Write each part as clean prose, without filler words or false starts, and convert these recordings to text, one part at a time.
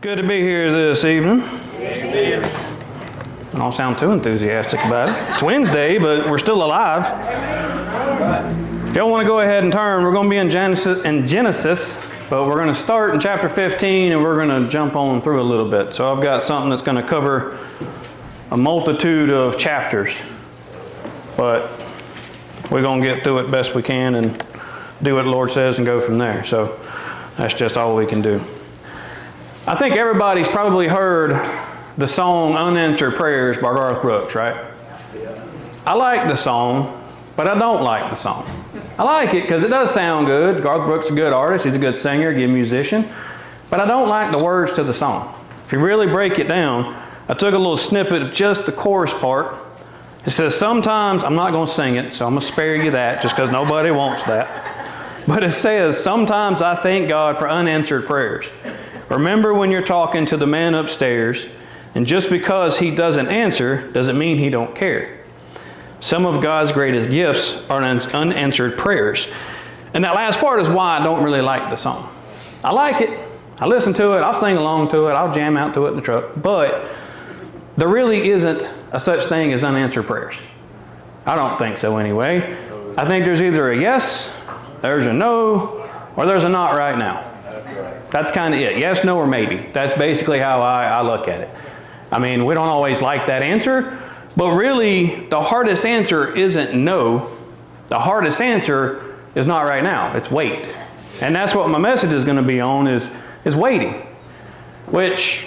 Good to be here this evening. I don't sound too enthusiastic about it. It's Wednesday, but we're still alive. If y'all want to go ahead and turn, we're going to be in Genesis, but we're going to start in chapter 15 and we're going to jump on through a little bit. So I've got something that's going to cover a multitude of chapters, but we're going to get through it best we can and do what the Lord says and go from there. So that's just all we can do. I think everybody's probably heard the song Unanswered Prayers by Garth Brooks, right? I like the song, but I don't like the song. I like it because it does sound good. Garth Brooks is a good artist. He's a good singer, good musician. But I don't like the words to the song. If you really break it down, I took a little snippet of just the chorus part. It says, sometimes, I'm not going to sing it, so I'm going to spare you that just because nobody wants that. But it says, sometimes I thank God for unanswered prayers. Remember when you're talking to the man upstairs, and just because he doesn't answer doesn't mean he don't care. Some of God's greatest gifts are unanswered prayers. And that last part is why I don't really like the song. I like it. I listen to it. I'll sing along to it. I'll jam out to it in the truck. But there really isn't a such thing as unanswered prayers. I don't think so anyway. I think there's either a yes, there's a no, or there's a not right now. That's kind of it. Yes, no, or maybe. That's basically how I look at it. I mean, we don't always like that answer, but really the hardest answer isn't no. The hardest answer is not right now. It's wait. And that's what my message is going to be on is waiting, which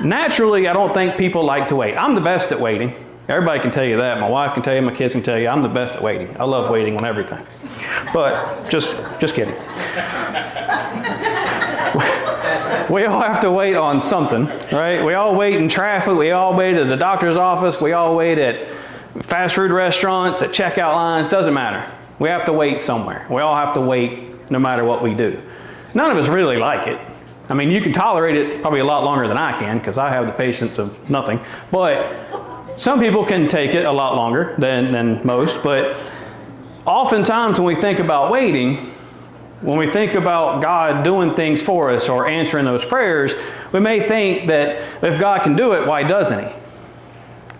naturally I don't think people like to wait. I'm the best at waiting. Everybody can tell you that. My wife can tell you, my kids can tell you, I'm the best at waiting. I love waiting on everything. But just kidding. We all have to wait on something, right? We all wait in traffic. We all wait at the doctor's office. We all wait at fast food restaurants, at checkout lines. Doesn't matter. We have to wait somewhere. We all have to wait no matter what we do. None of us really like it. I mean, you can tolerate it probably a lot longer than I can because I have the patience of nothing. But some people can take it a lot longer than most. But oftentimes when we think about waiting, when we think about God doing things for us or answering those prayers, we may think that if God can do it, why doesn't He?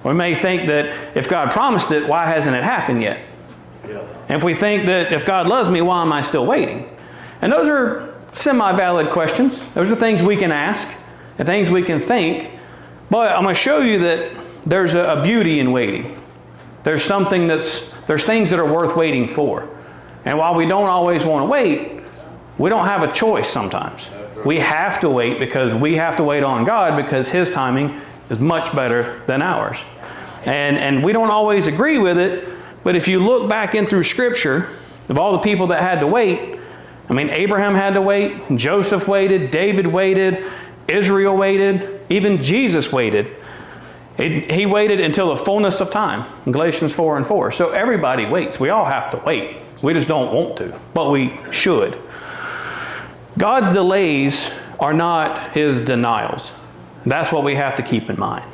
We may think that if God promised it, why hasn't it happened yet? Yeah. And if we think that if God loves me, why am I still waiting? And those are semi-valid questions. Those are things we can ask and things we can think. But I'm going to show you that there's a beauty in waiting. There's things that are worth waiting for. And while we don't always want to wait, we don't have a choice sometimes. We have to wait because we have to wait on God because His timing is much better than ours. And we don't always agree with it, but if you look back in through Scripture, of all the people that had to wait, I mean, Abraham had to wait, Joseph waited, David waited, Israel waited, even Jesus waited. He waited until the fullness of time, in Galatians 4:4. So everybody waits. We all have to wait. We just don't want to, but we should. God's delays are not His denials. That's what we have to keep in mind.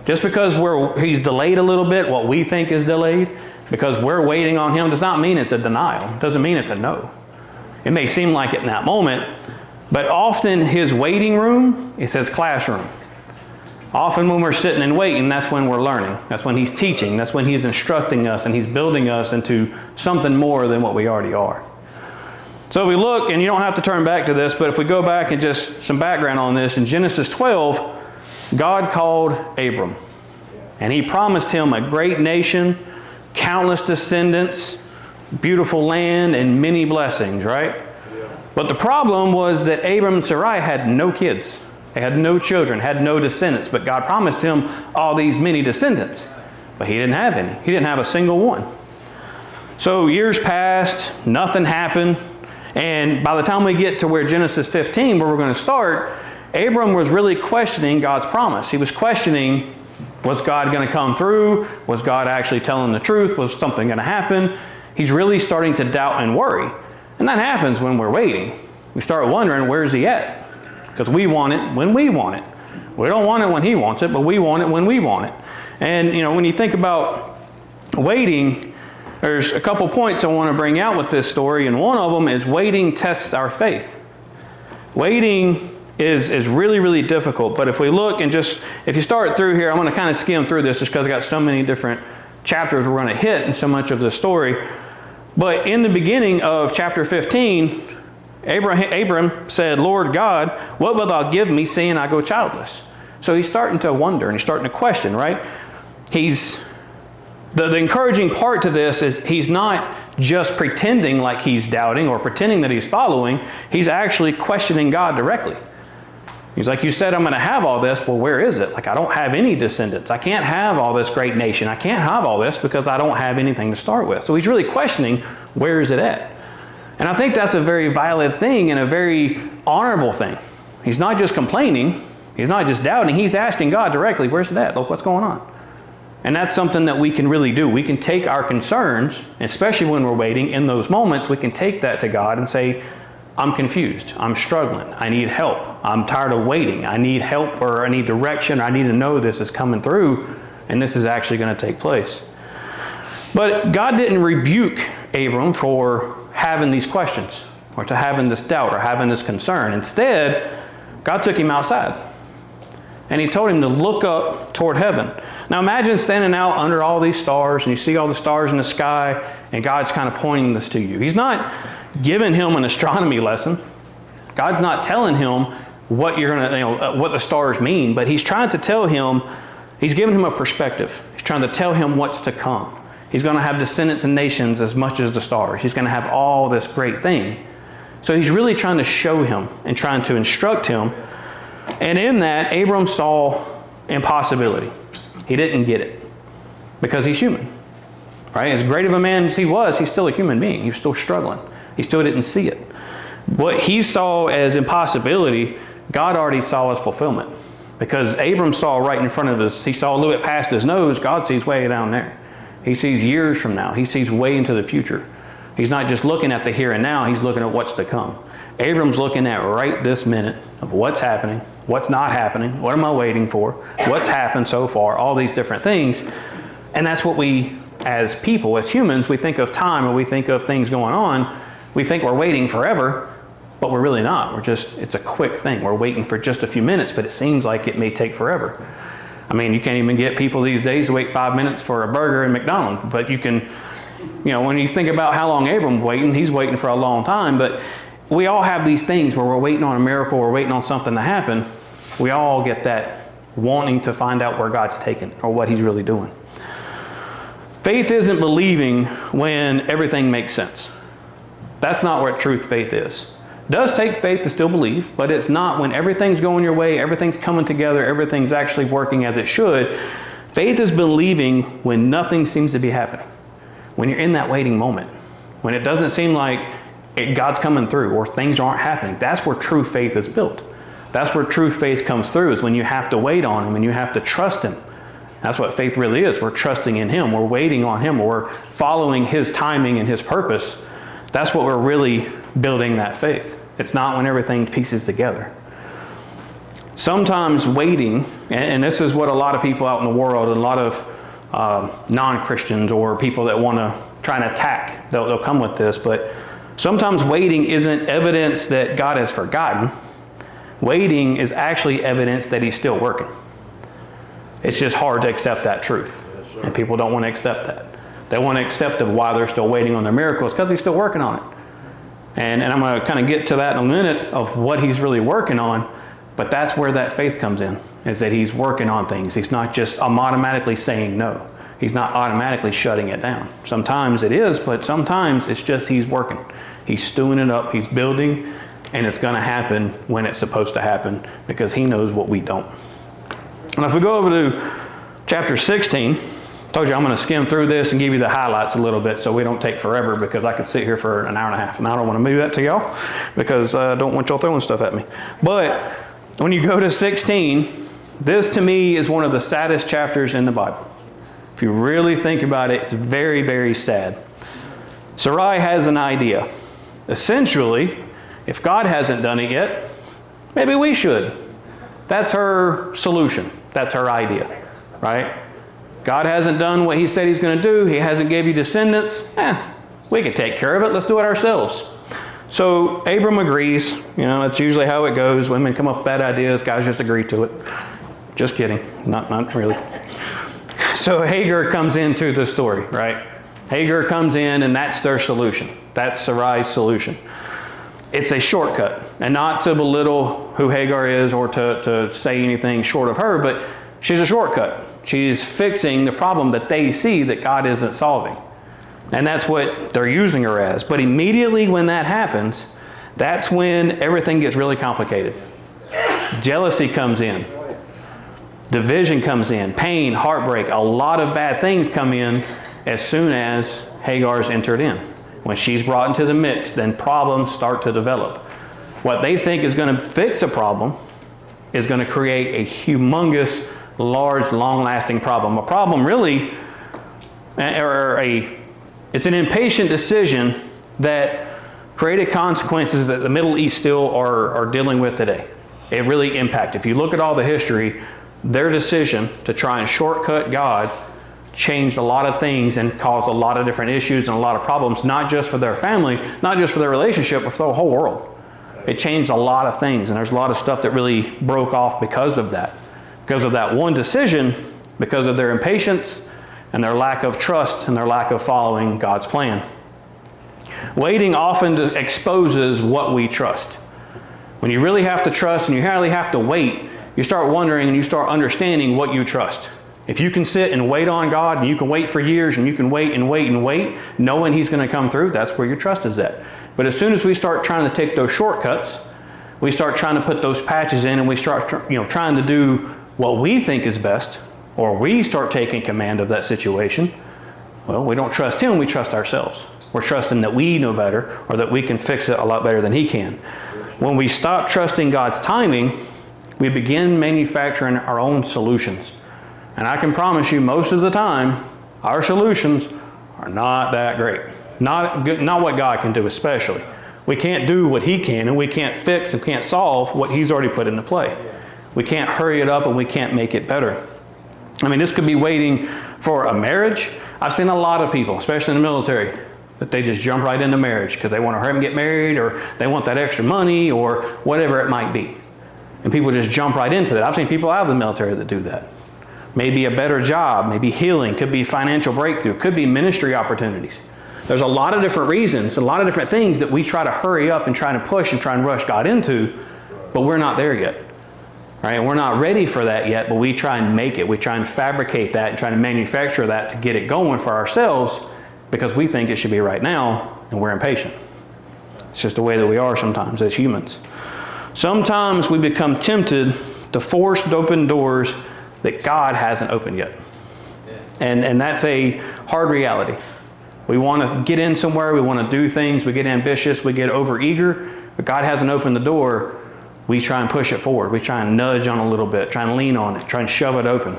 Just because He's delayed a little bit, what we think is delayed, because we're waiting on Him, does not mean it's a denial. It doesn't mean it's a no. It may seem like it in that moment, but often His waiting room is His classroom. Often when we're sitting and waiting, that's when we're learning. That's when He's teaching. That's when He's instructing us and He's building us into something more than what we already are. So if we look, and you don't have to turn back to this, but if we go back and just some background on this, in Genesis 12, God called Abram. And He promised him a great nation, countless descendants, beautiful land, and many blessings, right? But the problem was that Abram and Sarai had no kids. They had no children, had no descendants, but God promised him all these many descendants. But he didn't have any. He didn't have a single one. So years passed, nothing happened, and by the time we get to where Genesis 15, where we're going to start, Abram was really questioning God's promise. He was questioning, was God going to come through? Was God actually telling the truth? Was something going to happen? He's really starting to doubt and worry. And that happens when we're waiting. We start wondering, where's He at? Because we want it when we want it. We don't want it when He wants it, but we want it when we want it. And, when you think about waiting, there's a couple points I want to bring out with this story, and one of them is waiting tests our faith. Waiting is really, really difficult. But if we look and if you start through here, I'm going to kind of skim through this just because I got so many different chapters we're going to hit and so much of the story. But in the beginning of chapter 15, Abram said, Lord God, what wilt thou give me, seeing I go childless? So he's starting to wonder and he's starting to question, right? The encouraging part to this is he's not just pretending like he's doubting or pretending that he's following. He's actually questioning God directly. He's like, you said I'm going to have all this. Well, where is it? Like, I don't have any descendants. I can't have all this great nation. I can't have all this because I don't have anything to start with. So he's really questioning, where is it at? And I think that's a very valid thing and a very honorable thing. He's not just complaining. He's not just doubting. He's asking God directly, where's it at? Look, what's going on? And that's something that we can really do. We can take our concerns, especially when we're waiting, in those moments, we can take that to God and say, I'm confused. I'm struggling. I need help. I'm tired of waiting. I need help, or I need direction. Or I need to know this is coming through and this is actually going to take place. But God didn't rebuke Abram for having these questions or to having this doubt or having this concern. Instead, God took him outside and he told him to look up toward heaven. Now imagine standing out under all these stars and you see all the stars in the sky and God's kind of pointing this to you. He's not giving him an astronomy lesson. God's not telling him what what the stars mean, but he's trying to tell him, he's giving him a perspective. He's trying to tell him what's to come. He's going to have descendants and nations as much as the stars. He's going to have all this great thing. So he's really trying to show him and trying to instruct him. And in that, Abram saw impossibility. He didn't get it because he's human, right? As great of a man as he was, he's still a human being. He was still struggling. He still didn't see it. What he saw as impossibility, God already saw as fulfillment. Because Abram saw right in front of us, he saw a little bit past his nose, God sees way down there. He sees years from now. He sees way into the future. He's not just looking at the here and now, he's looking at what's to come. Abram's looking at right this minute of what's happening, what's not happening, what am I waiting for, what's happened so far, all these different things. And that's what we, as people, as humans, we think of time or we think of things going on. We think we're waiting forever, but we're really not. It's a quick thing. We're waiting for just a few minutes, but it seems like it may take forever. I mean, you can't even get people these days to wait 5 minutes for a burger in McDonald's, but you can, when you think about how long Abram's waiting, he's waiting for a long time, but we all have these things where we're waiting on a miracle, we're waiting on something to happen. We all get that wanting to find out where God's taken or what he's really doing. Faith isn't believing when everything makes sense. That's not what truth faith is. It does take faith to still believe, but it's not when everything's going your way, everything's coming together, everything's actually working as it should. Faith is believing when nothing seems to be happening. When you're in that waiting moment. When it doesn't seem like God's coming through or things aren't happening. That's where true faith is built. That's where truth faith comes through, is when you have to wait on him and you have to trust him. That's what faith really is. We're trusting in him. We're waiting on him. We're following his timing and his purpose. That's what we're really building that faith. It's not when everything pieces together. Sometimes waiting, and this is what a lot of people out in the world, and a lot of non-Christians or people that want to try and attack, they'll come with this, but sometimes waiting isn't evidence that God has forgotten. Waiting is actually evidence that he's still working. It's just hard to accept that truth. Yes, and people don't want to accept that. They want to accept of why they're still waiting on their miracles, because he's still working on it. And I'm going to kind of get to that in a minute of what he's really working on, but that's where that faith comes in, is that he's working on things. He's not just automatically saying no. He's not automatically shutting it down. Sometimes it is, but sometimes it's just he's working. He's stewing it up, he's building, and it's going to happen when it's supposed to happen because he knows what we don't. Now if we go over to chapter 16, I told you I'm going to skim through this and give you the highlights a little bit so we don't take forever, because I could sit here for an hour and a half and I don't want to move that to y'all because I don't want y'all throwing stuff at me. But when you go to 16, this to me is one of the saddest chapters in the Bible. If you really think about it, it's very, very sad. Sarai has an idea. Essentially, if God hasn't done it yet, maybe we should. That's her solution. That's her idea, right? God hasn't done what he said he's going to do. He hasn't gave you descendants. We can take care of it. Let's do it ourselves. So Abram agrees. That's usually how it goes. Women come up with bad ideas, guys just agree to it. Just kidding, not really. So Hagar comes into the story, right? Hagar comes in, and that's their solution. That's Sarai's solution. It's a shortcut, and not to belittle who Hagar is or to say anything short of her, but she's a shortcut. She's fixing the problem that they see that God isn't solving. And that's what they're using her as. But immediately when that happens, that's when everything gets really complicated. Jealousy comes in. Division comes in. Pain, heartbreak, a lot of bad things come in as soon as Hagar's entered in. When she's brought into the mix, then problems start to develop. What they think is going to fix a problem is going to create a humongous, large, long-lasting problem. A problem really, it's an impatient decision that created consequences that the Middle East still are dealing with today. It really impacted. If you look at all the history, their decision to try and shortcut God changed a lot of things and caused a lot of different issues and a lot of problems, not just for their family, not just for their relationship, but for the whole world. It changed a lot of things, and there's a lot of stuff that really broke off because of that. Because of that one decision, because of their impatience and their lack of trust and their lack of following God's plan. Waiting often exposes what we trust. When you really have to trust and you really have to wait, you start wondering and you start understanding what you trust. If you can sit and wait on God, and you can wait for years, and you can wait and wait and wait, knowing He's going to come through, that's where your trust is at. But as soon as we start trying to take those shortcuts, we start trying to put those patches in, and we start trying to do what we think is best, or we start taking command of that situation, well, we don't trust Him, we trust ourselves. We're trusting that we know better, or that we can fix it a lot better than He can. When we stop trusting God's timing, we begin manufacturing our own solutions. And I can promise you, most of the time, our solutions are not that great. Not what God can do especially. We can't do what He can, and we can't fix and can't solve what He's already put into play. We can't hurry it up, and we can't make it better. I mean, this could be waiting for a marriage. I've seen a lot of people, especially in the military, that they just jump right into marriage because they want to hurry and get married, or they want that extra money, or whatever it might be. And people just jump right into that. I've seen people out of the military that do that. Maybe a better job, maybe healing, could be financial breakthrough, could be ministry opportunities. There's a lot of different reasons, a lot of different things that we try to hurry up and try to push and try and rush God into, but we're not there yet. Right? We're not ready for that yet, but we try and make it. We try and fabricate that and try to manufacture that to get it going for ourselves because we think it should be right now, and we're impatient. It's just the way that we are sometimes as humans. Sometimes we become tempted to force open doors that God hasn't opened yet. And that's a hard reality. We want to get in somewhere, we want to do things, we get ambitious, we get overeager, but God hasn't opened the door. We try and push it forward. We try and nudge on a little bit, try and lean on it, try and shove it open.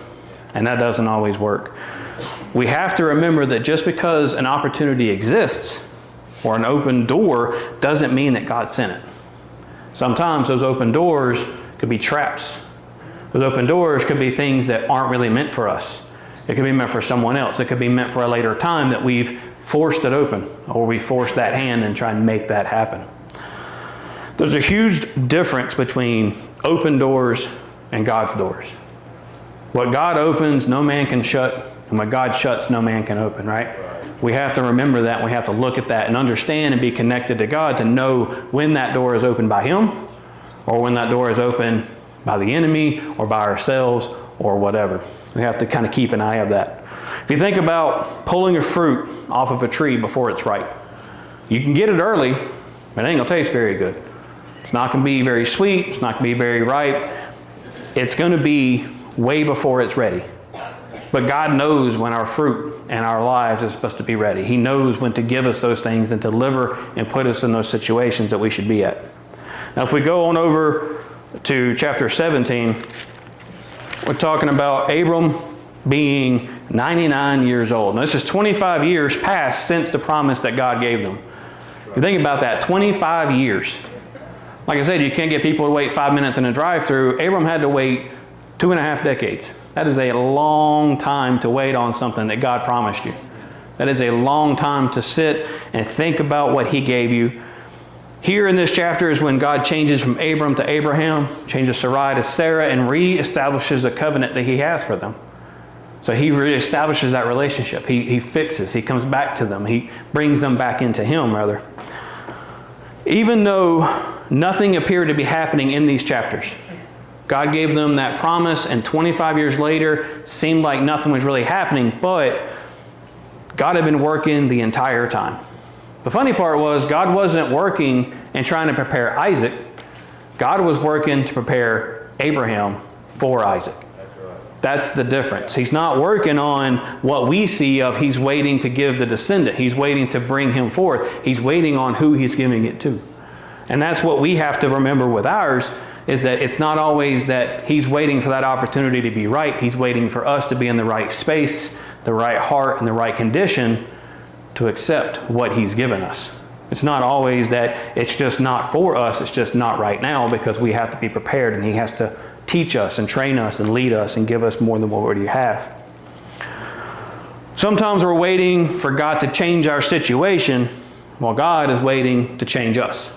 And that doesn't always work. We have to remember that just because an opportunity exists or an open door doesn't mean that God sent it. Sometimes those open doors could be traps. Those open doors could be things that aren't really meant for us. It could be meant for someone else. It could be meant for a later time that we've forced it open, or we forced that hand and try and make that happen. There's a huge difference between open doors and God's doors. What God opens, no man can shut, and what God shuts, no man can open, right? We have to remember that, and we have to look at that and understand and be connected to God to know when that door is opened by Him, or when that door is opened by the enemy, or by ourselves, or whatever. We have to kind of keep an eye of that. If you think about pulling a fruit off of a tree before it's ripe, you can get it early, but it ain't going to taste very good. It's not going to be very sweet. It's not going to be very ripe. It's going to be way before it's ready. But God knows when our fruit and our lives is supposed to be ready. He knows when to give us those things and to deliver and put us in those situations that we should be at. Now, if we go on over to chapter 17, we're talking about Abram being 99 years old. Now, this is 25 years past since the promise that God gave them. If you think about that, 25 years. Like I said, you can't get people to wait 5 minutes in a drive-through. Abram had to wait 2.5 decades. That is a long time to wait on something that God promised you. That is a long time to sit and think about what He gave you. Here in this chapter is when God changes from Abram to Abraham, changes Sarai to Sarah, and reestablishes the covenant that he has for them. So he reestablishes that relationship. He fixes. He comes back to them. He brings them back into him, rather. Even though nothing appeared to be happening in these chapters, God gave them that promise, and 25 years later, seemed like nothing was really happening, but God had been working the entire time. The funny part was, God wasn't working and trying to prepare Isaac. God was working to prepare Abraham for Isaac. That's the difference. He's not working on what we see of he's waiting to give the descendant. He's waiting to bring him forth. He's waiting on who he's giving it to. And that's what we have to remember with ours, is that it's not always that he's waiting for that opportunity to be right. He's waiting for us to be in the right space, the right heart, and the right condition to accept what he's given us. It's not always that it's just not for us. It's just not right now, because we have to be prepared, and he has to teach us and train us and lead us and give us more than what we already have. Sometimes we're waiting for God to change our situation, while God is waiting to change us.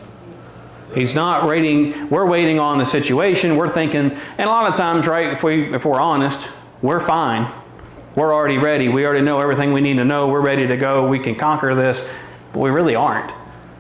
He's not waiting. We're waiting on the situation. We're thinking, and a lot of times, right, if we're honest, we're fine. We're already ready. We already know everything we need to know. We're ready to go. We can conquer this. But we really aren't.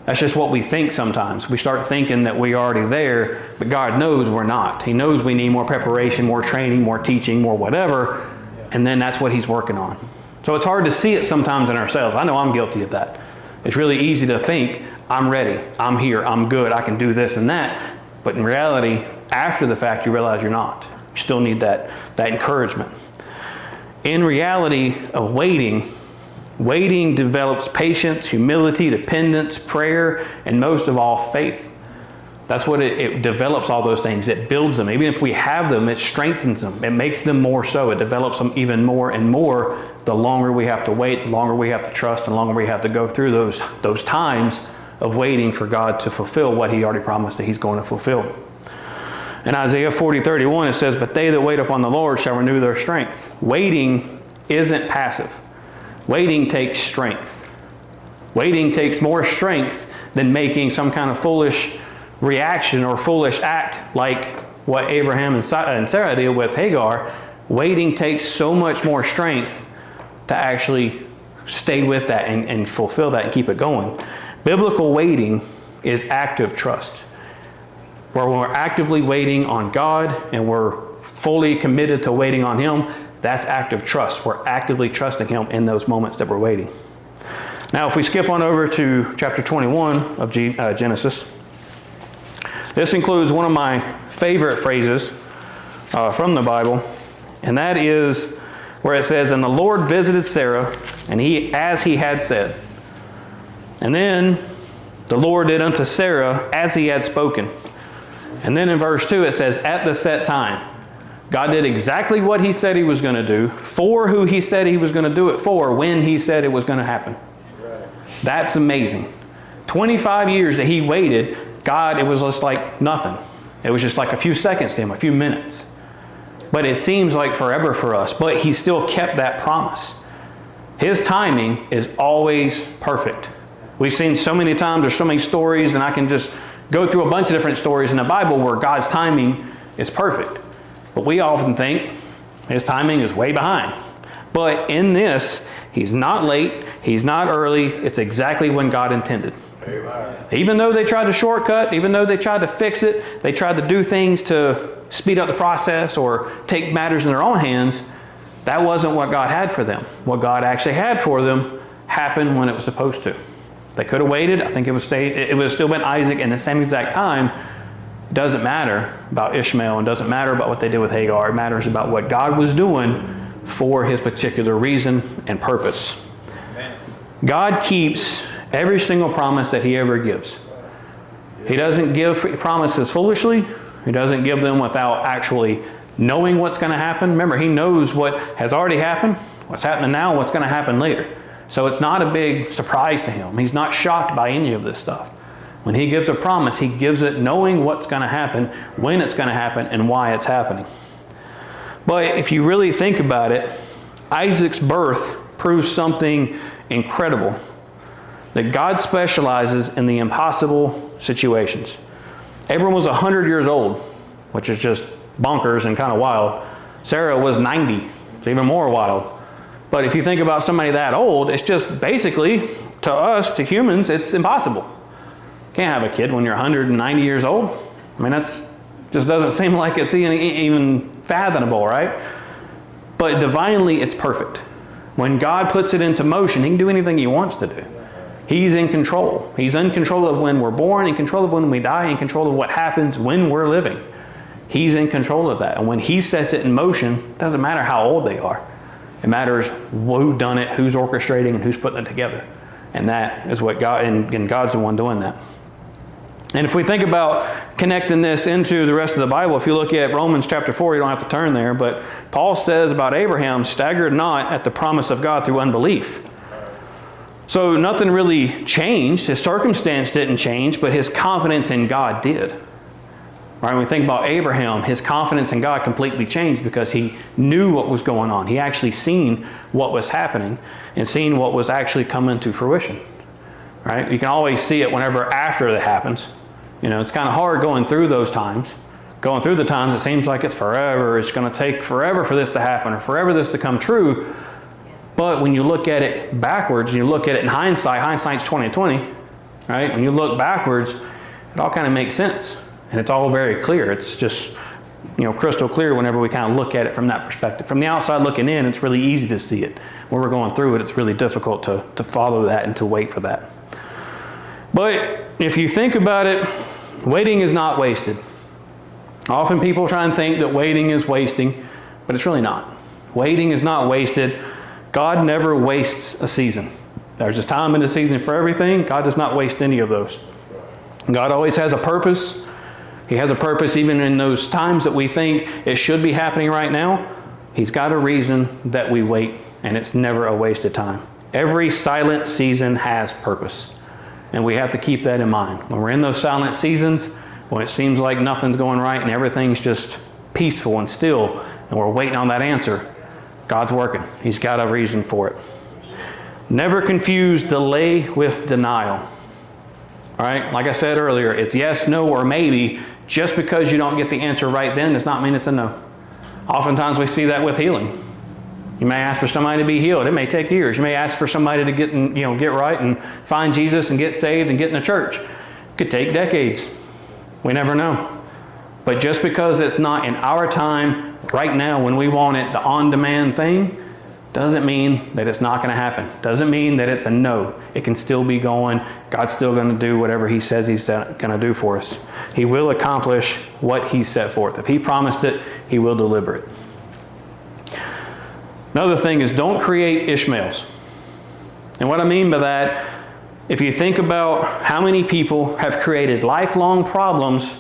That's just what we think sometimes. We start thinking that we're already there, but God knows we're not. He knows we need more preparation, more training, more teaching, more whatever, and then that's what he's working on. So it's hard to see it sometimes in ourselves. I know I'm guilty of that. It's really easy to think, I'm ready, I'm here, I'm good, I can do this and that. But in reality, after the fact, you realize you're not. You still need that encouragement. In reality of waiting develops patience, humility, dependence, prayer, and most of all, faith. That's what it develops, all those things. It builds them. Even if we have them, it strengthens them. It makes them more so. It develops them even more and more the longer we have to wait, the longer we have to trust, and the longer we have to go through those times of waiting for God to fulfill what he already promised that he's going to fulfill. In Isaiah 40:31, it says, "But they that wait upon the Lord shall renew their strength." Waiting isn't passive. Waiting takes strength. Waiting takes more strength than making some kind of foolish reaction or foolish act like what Abraham and Sarah did with Hagar. Waiting takes so much more strength to actually stay with that and fulfill that and keep it going. Biblical waiting is active trust. Where when we're actively waiting on God and we're fully committed to waiting on him, that's active trust. We're actively trusting him in those moments that we're waiting. Now, if we skip on over to chapter 21 of Genesis, this includes one of my favorite phrases from the Bible, and that is where it says, "And the Lord visited Sarah, and as he had said. And then the Lord did unto Sarah as he had spoken." And then in verse 2 it says, "At the set time." God did exactly what he said he was going to do, for who he said he was going to do it for, when he said it was going to happen. Right. That's amazing. 25 years that he waited, God, it was just like nothing. It was just like a few seconds to him, a few minutes. But it seems like forever for us. But he still kept that promise. His timing is always perfect. We've seen so many times, there's so many stories, and I can just go through a bunch of different stories in the Bible where God's timing is perfect. But we often think his timing is way behind. But in this, he's not late, he's not early, it's exactly when God intended. Amen. Even though they tried to shortcut, even though they tried to fix it, they tried to do things to speed up the process or take matters in their own hands, that wasn't what God had for them. What God actually had for them happened when it was supposed to. They could have waited. I think it would have still been Isaac in the same exact time. It doesn't matter about Ishmael, and doesn't matter about what they did with Hagar. It matters about what God was doing for his particular reason and purpose. Amen. God keeps every single promise that he ever gives. He doesn't give promises foolishly. He doesn't give them without actually knowing what's going to happen. Remember, he knows what has already happened, what's happening now, what's going to happen later. So it's not a big surprise to him. He's not shocked by any of this stuff. When he gives a promise, he gives it knowing what's going to happen, when it's going to happen, and why it's happening. But if you really think about it, Isaac's birth proves something incredible. that God specializes in the impossible situations. Abram was 100 years old, which is just bonkers and kind of wild. Sarah was 90. It's even more wild. But if you think about somebody that old, it's just basically, to us, to humans, it's impossible. You can't have a kid when you're 190 years old. I mean, that's just doesn't seem like it's even fathomable, right? But divinely, it's perfect. When God puts it into motion, He can do anything He wants to do. He's in control. He's in control of when we're born, in control of when we die, in control of what happens when we're living. He's in control of that. And when He sets it in motion, it doesn't matter how old they are. It matters who done it, who's orchestrating, and who's putting it together. And that is what God, and God's the one doing that. And if we think about connecting this into the rest of the Bible, if you look at Romans chapter 4, you don't have to turn there, but Paul says about Abraham, staggered not at the promise of God through unbelief. So nothing really changed. His circumstance didn't change, but his confidence in God did. Right? When we think about Abraham, his confidence in God completely changed because he knew what was going on. He actually seen what was happening and seen what was actually coming to fruition. Right? You can always see it whenever after it happens. You know, it's kind of hard going through those times. Going through the times, it seems like it's forever. It's going to take forever for this to happen or forever this to come true. But when you look at it backwards, you look at it in hindsight, hindsight's 20/20, right? When you look backwards, it all kind of makes sense. And it's all very clear. It's just, crystal clear whenever we kind of look at it from that perspective. From the outside looking in, it's really easy to see it. When we're going through it, it's really difficult to follow that and to wait for that. But if you think about it, waiting is not wasted. Often people try and think that waiting is wasting, but it's really not. Waiting is not wasted. God never wastes a season. There's a time and a season for everything. God does not waste any of those. God always has a purpose. He has a purpose even in those times that we think it should be happening right now. He's got a reason that we wait, and it's never a wasted time. Every silent season has purpose, and we have to keep that in mind. When we're in those silent seasons, when it seems like nothing's going right and everything's just peaceful and still, and we're waiting on that answer, God's working. He's got a reason for it. Never confuse delay with denial. All right, like I said earlier, it's yes, no, or maybe. Just because you don't get the answer right then does not mean it's a no. Oftentimes we see that with healing. You may ask for somebody to be healed. It may take years. You may ask for somebody to get right and find Jesus and get saved and get in the church. It could take decades. We never know. But just because it's not in our time, right now, when we want it, the on-demand thing, doesn't mean that it's not going to happen. Doesn't mean that it's a no. It can still be going. God's still going to do whatever He says He's going to do for us. He will accomplish what He set forth. If He promised it, He will deliver it. Another thing is, don't create Ishmaels. And what I mean by that, if you think about how many people have created lifelong problems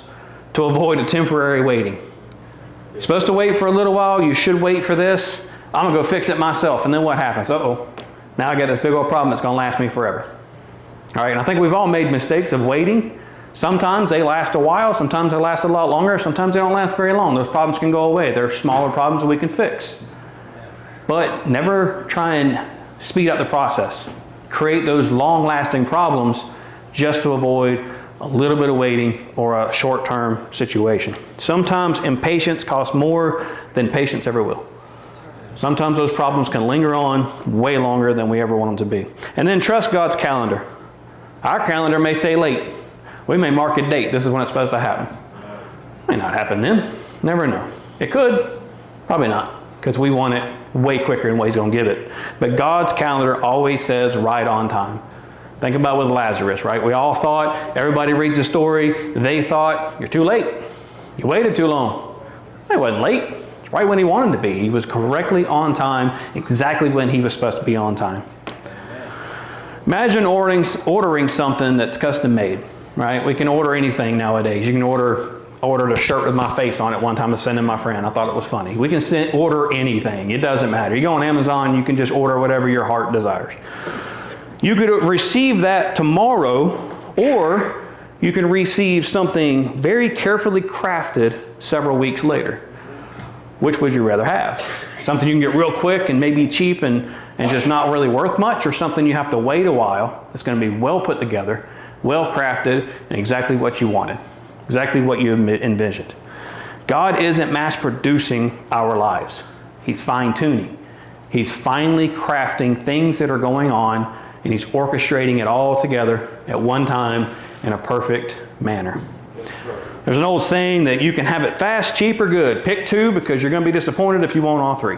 to avoid a temporary waiting. You're supposed to wait for a little while. You should wait for this. I'm going to go fix it myself. And then what happens? Uh-oh. Now I got this big old problem that's going to last me forever. All right, and I think we've all made mistakes of waiting. Sometimes they last a while. Sometimes they last a lot longer. Sometimes they don't last very long. Those problems can go away. They're smaller problems that we can fix. But never try and speed up the process. Create those long-lasting problems just to avoid a little bit of waiting or a short-term situation. Sometimes impatience costs more than patience ever will. Sometimes those problems can linger on way longer than we ever want them to be. And then trust God's calendar. Our calendar may say late. We may mark a date. This is when it's supposed to happen. It may not happen then. Never know. It could. Probably not. Because we want it way quicker than what He's going to give it. But God's calendar always says right on time. Think about with Lazarus, right? We all thought, everybody reads the story, they thought, you're too late. You waited too long. It wasn't late. It's right when He wanted to be. He was correctly on time, exactly when He was supposed to be on time. Imagine ordering something that's custom made, right? We can order anything nowadays. You can ordered a shirt with my face on it one time to send to my friend. I thought it was funny. We can order anything. It doesn't matter. You go on Amazon, you can just order whatever your heart desires. You could receive that tomorrow, or you can receive something very carefully crafted several weeks later. Which would you rather have? Something you can get real quick and maybe cheap and just not really worth much, or something you have to wait a while that's going to be well put together, well crafted, and exactly what you wanted, exactly what you envisioned. God isn't mass producing our lives. He's fine tuning. He's finely crafting things that are going on, and He's orchestrating it all together at one time in a perfect manner. There's an old saying that you can have it fast, cheap, or good. Pick two, because you're going to be disappointed if you want all three.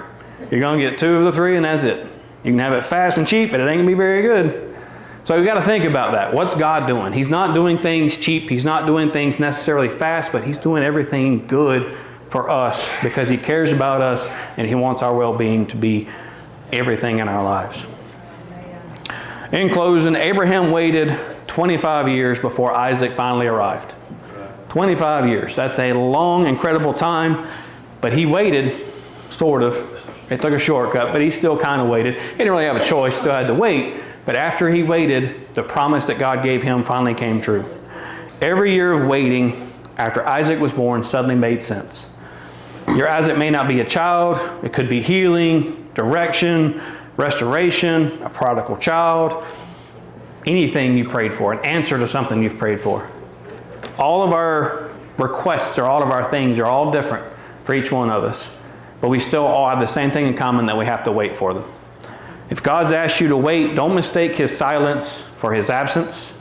You're going to get two of the three, and that's it. You can have it fast and cheap, but it ain't going to be very good. So you've got to think about that. What's God doing? He's not doing things cheap. He's not doing things necessarily fast, but He's doing everything good for us because He cares about us and He wants our well-being to be everything in our lives. In closing, Abraham waited 25 years before Isaac finally arrived. 25 years. That's a long, incredible time, but he waited, sort of. It took a shortcut, but he still kind of waited. He didn't really have a choice, still had to wait. But after he waited, the promise that God gave him finally came true. Every year of waiting after Isaac was born suddenly made sense. Your Isaac may not be a child. It could be healing, direction, restoration, a prodigal child, anything you prayed for, an answer to something you've prayed for. All of our requests or all of our things are all different for each one of us. But we still all have the same thing in common, that we have to wait for them. If God's asked you to wait, don't mistake His silence for His absence.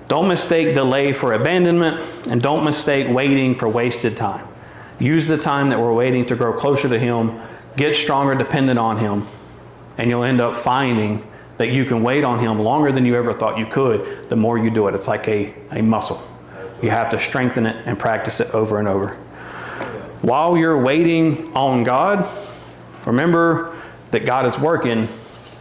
Don't mistake delay for abandonment. And don't mistake waiting for wasted time. Use the time that we're waiting to grow closer to Him, get stronger dependent on Him, and you'll end up finding that you can wait on Him longer than you ever thought you could the more you do it. It's like a muscle. You have to strengthen it and practice it over and over. While you're waiting on God, remember that God is working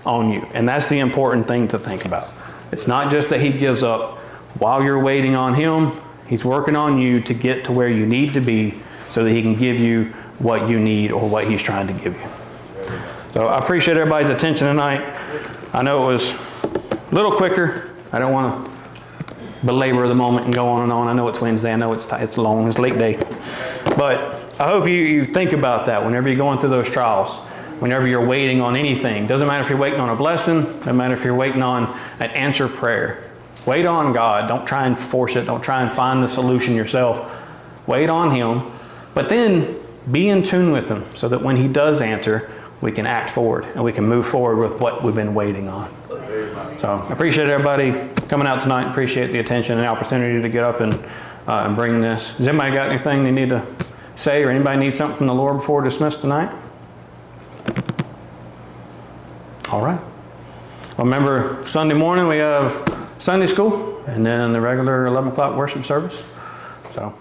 on you. And that's the important thing to think about. It's not just that He gives up. While you're waiting on Him, He's working on you to get to where you need to be so that He can give you what you need or what He's trying to give you. So I appreciate everybody's attention tonight. I know it was a little quicker. I don't want to belabor the moment and go on and on. I know it's Wednesday. I know it's long. It's late day. But I hope you think about that whenever you're going through those trials. Whenever you're waiting on anything. Doesn't matter if you're waiting on a blessing. Doesn't matter if you're waiting on an answered prayer. Wait on God. Don't try and force it. Don't try and find the solution yourself. Wait on Him. But then be in tune with Him so that when He does answer, we can act forward and we can move forward with what we've been waiting on. So I appreciate everybody coming out tonight. Appreciate the attention and the opportunity to get up and bring this. Has anybody got anything they need to say, or anybody need something from the Lord before dismissed tonight? All right. Well, remember, Sunday morning we have Sunday school and then the regular 11 o'clock worship service. So